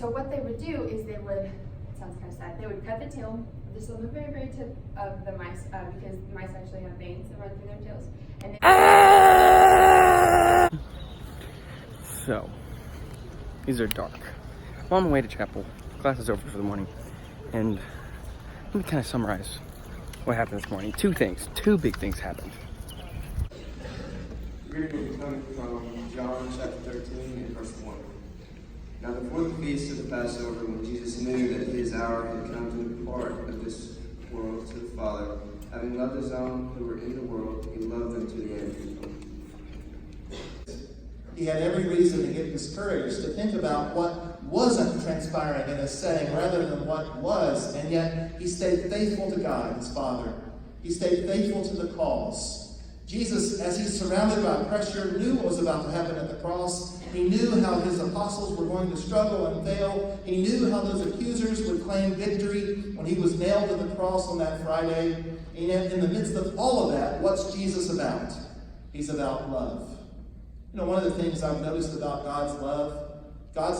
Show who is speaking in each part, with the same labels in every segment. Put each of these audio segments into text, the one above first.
Speaker 1: So what they would do is they would, it sounds kind of sad, they would cut the tail just on the very, very tip of the mice, because mice actually have veins that run through their tails. And
Speaker 2: So, these are dark. I'm on my way to chapel. Class is over for the morning. And let me kind of summarize what happened this morning. Two big things happened.
Speaker 3: Reading coming from John chapter 13 and verse 1. Now before the feast of the Passover, when Jesus knew that his hour had come to depart of this world to the Father, having loved his own who were in the world, he loved them to the end.
Speaker 4: He had every reason to get discouraged, to think about what wasn't transpiring in his setting rather than what was, and yet he stayed faithful to God, his Father. He stayed faithful to the cause. Jesus, as he's surrounded by pressure, knew what was about to happen at the cross. He knew how his apostles were going to struggle and fail. He knew how those accusers would claim victory when he was nailed to the cross on that Friday. And yet, in the midst of all of that, what's Jesus about? He's about love. You know, one of the things I've noticed about God's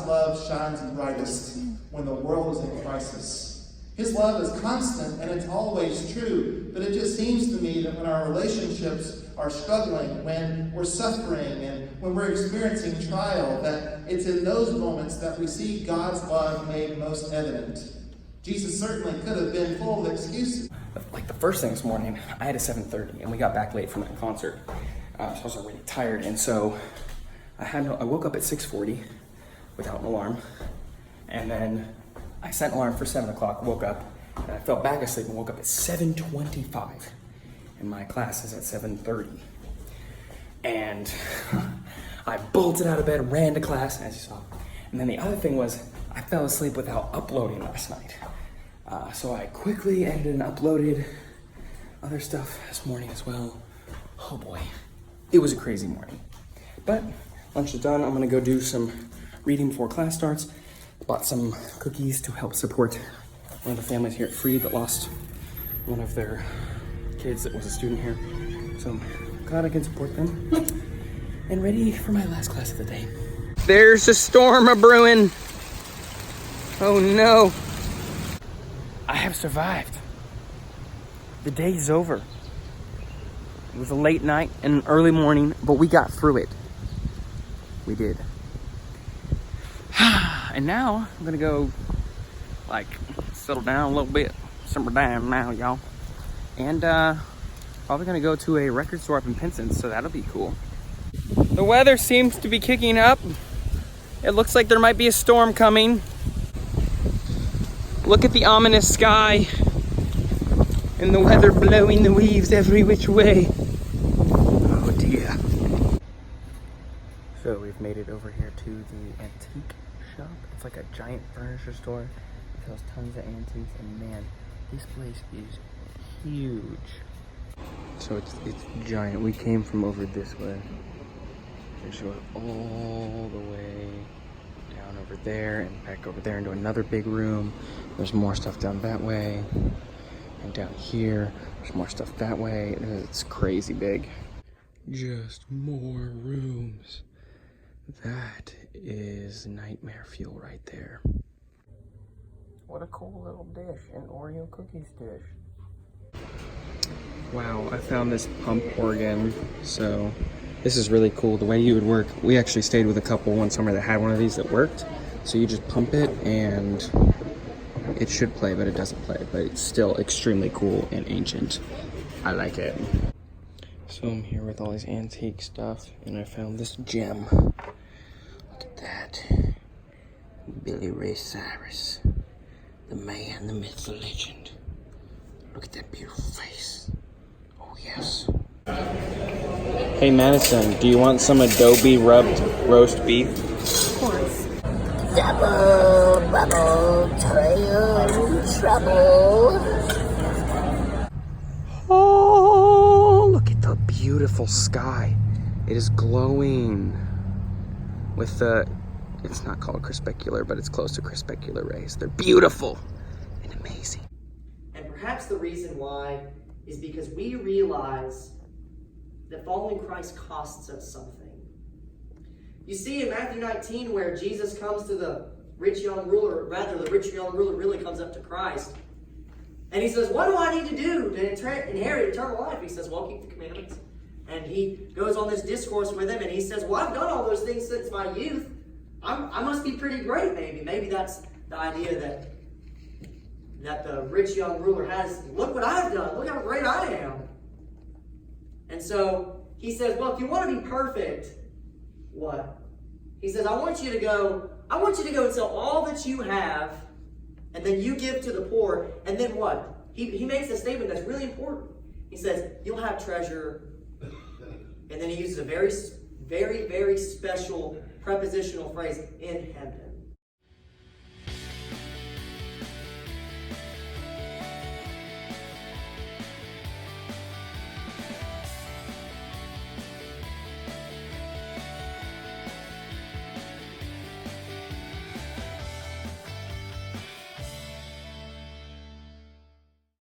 Speaker 4: love shines brightest when the world is in crisis. His love is constant and it's always true, but it just seems to me that when our relationships are struggling, when we're suffering, and when we're experiencing trial, that it's in those moments that we see God's love made most evident. Jesus certainly could have been full of excuses.
Speaker 2: Like the first thing this morning, I had a 7:30 and we got back late from that concert. So I was already tired, and so I woke up at 6:40 without an alarm, and then I set an alarm for 7 o'clock, woke up, and I fell back asleep and woke up at 7:25. And my class is at 7:30. And I bolted out of bed, ran to class, as you saw. And then the other thing was, I fell asleep without uploading last night. So I quickly edited and uploaded other stuff this morning as well. Oh boy, it was a crazy morning. But lunch is done. I'm gonna go do some reading before class starts. Bought some cookies to help support one of the families here at Free that lost one of their kids that was a student here. So I'm glad I can support them. And ready for my last class of the day. There's a storm a-brewing. Oh no. I have survived. The day's over. It was a late night and an early morning, but we got through it. We did. And now I'm gonna go settle down a little bit. Simmer down now, y'all. And probably gonna go to a record store up in Pinson, so that'll be cool. The weather seems to be kicking up. It looks like there might be a storm coming. Look at the ominous sky and the weather blowing the leaves every which way. Oh dear. So we've made it over here to the antique shop. It's like a giant furniture store. It sells tons of antiques, and man, this place is huge. So it's giant. We came from over this way. It goes all the way down over there and back over there into another big room. There's more stuff down that way. And down here, there's more stuff that way. It's crazy big. Just more rooms. That is nightmare fuel right there. What a cool little dish, an Oreo cookies dish. Wow, I found this pump organ. So this is really cool. The way you would work, we actually stayed with a couple one summer that had one of these that worked. So you just pump it and it should play, but it doesn't play. But it's still extremely cool and ancient. I like it. So I'm here with all this antique stuff, and I found this gem. Look at that. Billy Ray Cyrus. The man, the myth, the legend. Look at that beautiful face. Oh, yes. Hey, Madison, do you want some Adobe rubbed roast beef?
Speaker 5: Of course. Double bubble trouble.
Speaker 2: Oh, look at the beautiful sky. It is glowing with the, it's not called crispecular, but it's close to crispecular rays. They're beautiful and amazing.
Speaker 6: And perhaps the reason why is because we realize that following Christ costs us something. You see in Matthew 19 where Jesus comes to the rich young ruler really comes up to Christ. And he says, what do I need to do to inherit eternal life? He says, well, keep the commandments. And he goes on this discourse with him, and he says, well, I've done all those things since my youth. I must be pretty great, maybe. Maybe that's the idea that the rich young ruler has. Look what I've done. Look how great I am. And so he says, well, if you want to be perfect, what? He says, I want you to go and sell all that you have, and then you give to the poor, and then what? He makes a statement that's really important. He says, you'll have treasure, and then he uses a very, very, very special prepositional phrase, in heaven.